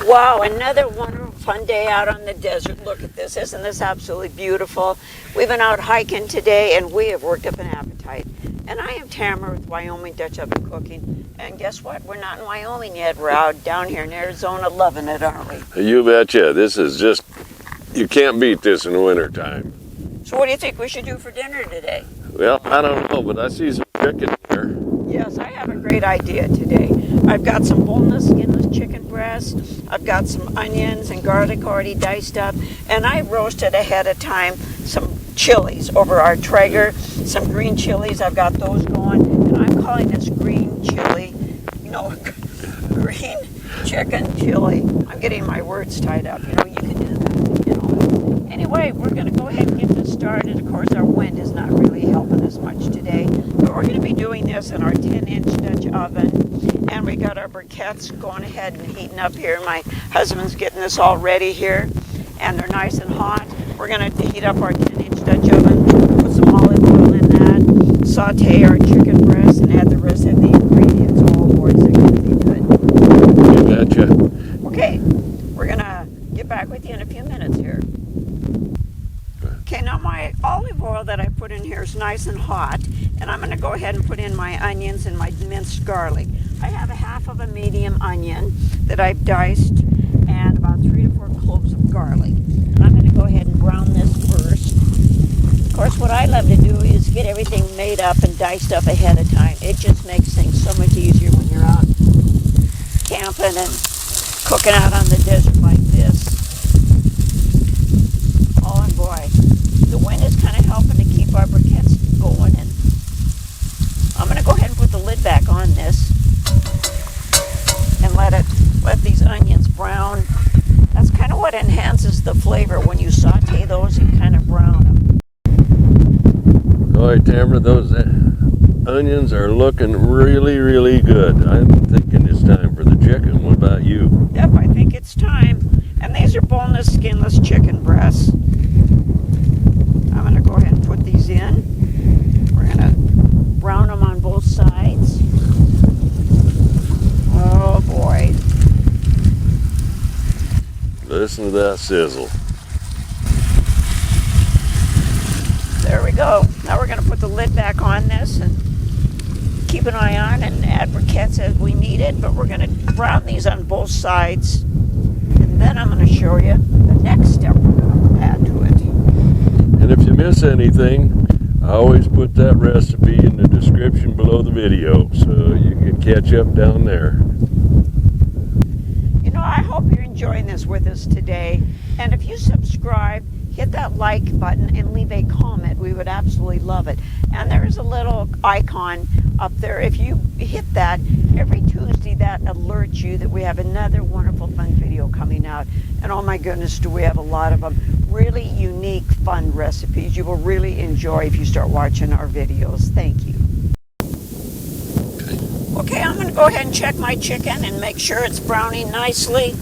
Wow, another wonderful fun day out on the desert. Look at this. Isn't this absolutely beautiful? We've been out hiking today and we have worked up an appetite. And I am Tamara with Wyoming Dutch Oven Cooking. And guess what? We're not in Wyoming yet. We're out down here in Arizona loving it, aren't we? You betcha. This is just, you can't beat this in the wintertime. So what do you think we should do for dinner today? Well, I don't know, but I see some chicken here. Yes, I have a great idea today. I've got some boneless, skinless chicken breast. I've got some onions and garlic already diced up. And I roasted ahead of time some chilies over our Traeger, some green chilies. I've got those going. And I'm calling this green chili, green chicken chili. I'm getting my words tied up. You can do that. Anyway, we're going to go ahead and get this started. Of course, our wind is not really helping us much today. But we're going to be doing this in our 10-inch Dutch oven. And we got our briquettes going ahead and heating up here. My husband's getting this all ready here. And they're nice and hot. We're going to heat up our 10-inch Dutch oven, put some olive oil in that, saute our chicken breast, and add the rest of the ingredients all aboard. So it's going to be good. You betcha. Okay, we're going to get back with you in a few minutes here. Okay, now my olive oil that I put in here is nice and hot, and I'm going to go ahead and put in my onions and my minced garlic. I have a half of a medium onion that I've diced and about 3 to 4 cloves of garlic. And I'm going to go ahead and brown this first. Of course, what I love to do is get everything made up and diced up ahead of time. It just makes things so much easier when you're out camping and cooking out on the desert like this. Oh, and boy, the wind is kind of helping to keep our briquettes going. And I'm going to go ahead and put the lid back on this and let these onions brown. That's kind of what enhances the flavor. When you saute those, you kind of brown them. All right, Tamara, those onions are looking really, really good. I'm thinking it's time for the chicken. What about you? Yep, I think it's time. And these are boneless, skinless chicken breasts. I'm going to go ahead and put these in. We're going to brown them on both sides. Oh boy. Listen to that sizzle. There we go. Now we're going to put the lid back on this and keep an eye on and add briquettes as we need it. But we're going to brown these on both sides. And then I'm going to show you the next step we're going to add to it. And if you miss anything, I always put that recipe in the description below the video so you can catch up down there. I hope you're enjoying this with us today. And if you subscribe, hit that like button and leave a comment. We would absolutely love it. And there's a little icon up there. If you hit that, every Tuesday that alerts you that we have another wonderful fun video coming out. And oh my goodness, do we have a lot of them. Really unique, fun recipes you will really enjoy if you start watching our videos. Thank you. Okay, I'm going to go ahead and check my chicken and make sure it's browning nicely.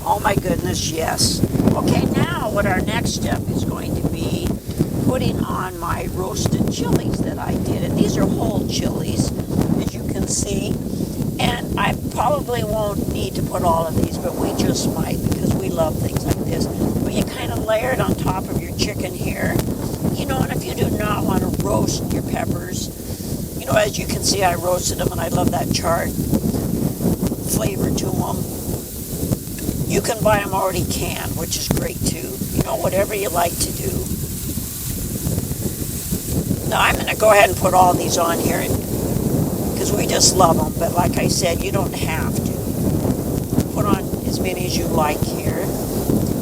Oh my goodness, yes. Okay, now what our next step is going to be putting on my roasted chilies that I did. And these are whole chilies, as you can see. And I probably won't need to put all of these, but we just might because we love things like this. But you kind of layer it on top of your chicken here. And if you do not want to roast your peppers, as you can see, I roasted them, and I love that charred flavor to them. You can buy them already canned, which is great too. Whatever you like to do. Now I'm going to go ahead and put all these on here because we just love them. But like I said, you don't have to. Put on as many as you like here.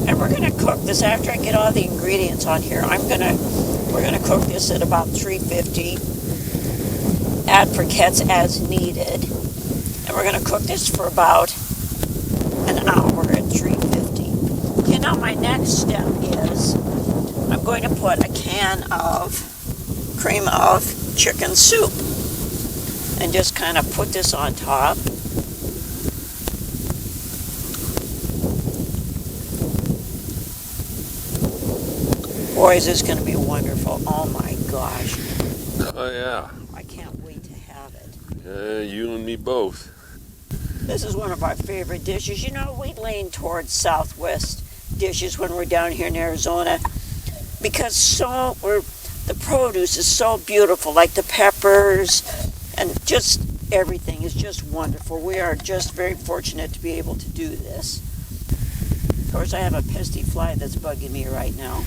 And we're going to cook this after I get all the ingredients on here. We're going to cook this at about 350. Add briquettes as needed. And we're going to cook this for about an hour at 350. Okay, now my next step is I'm going to put a can of cream of chicken soup and just kind of put this on top. Boy, is this going to be wonderful. Oh my gosh. Oh yeah. I can't wait to have it. You and me both. This is one of our favorite dishes. You know, we lean towards Southwest dishes when we're down here in Arizona because the produce is so beautiful, like the peppers and just everything is just wonderful. We are just very fortunate to be able to do this. Of course, I have a pesky fly that's bugging me right now.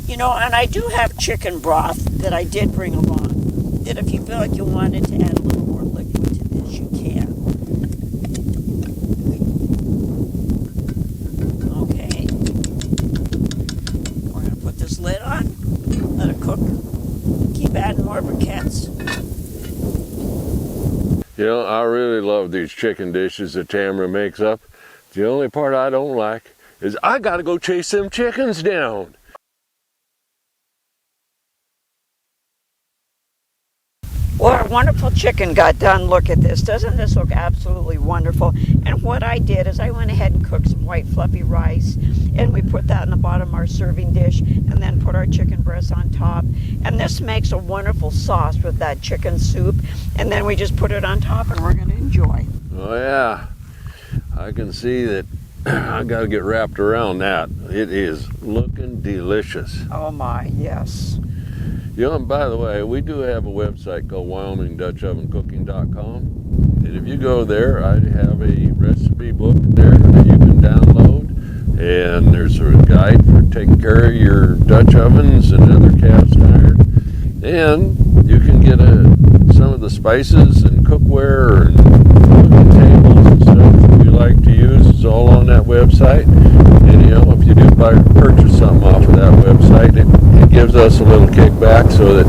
You know, and I do have chicken broth that I did bring along, that if you feel like you wanted to add a little more liquid to this, you can. Okay. We're going to put this lid on, let it cook, keep adding more briquettes. You know, I really love these chicken dishes that Tamara makes up. The only part I don't like is I gotta go chase them chickens down. Well, our wonderful chicken got done. Look at this. Doesn't this look absolutely wonderful? And what I did is I went ahead and cooked some white fluffy rice, and we put that in the bottom of our serving dish, and then put our chicken breasts on top. And this makes a wonderful sauce with that chicken soup. And then we just put it on top, and we're going to enjoy. Oh yeah, I can see that. I gotta get wrapped around that. It is looking delicious. Oh my, yes. You know, and by the way, we do have a website called WyomingDutchOvenCooking.com. And if you go there, I have a recipe book there that you can download. And there's a guide for taking care of your Dutch ovens and other cast iron. And you can get some of the spices and cookware and cooking tables and stuff that we like to use. It's all on that website. And you know, if you do purchase something off of that website, it gives us a little kickback, so that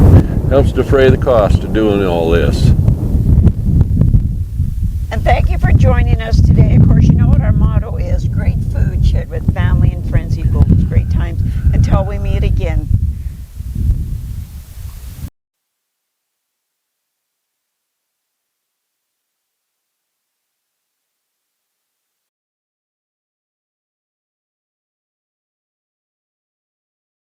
helps defray the cost of doing all this. And thank you for joining us today. Of course, you know what our motto is: great food shared with family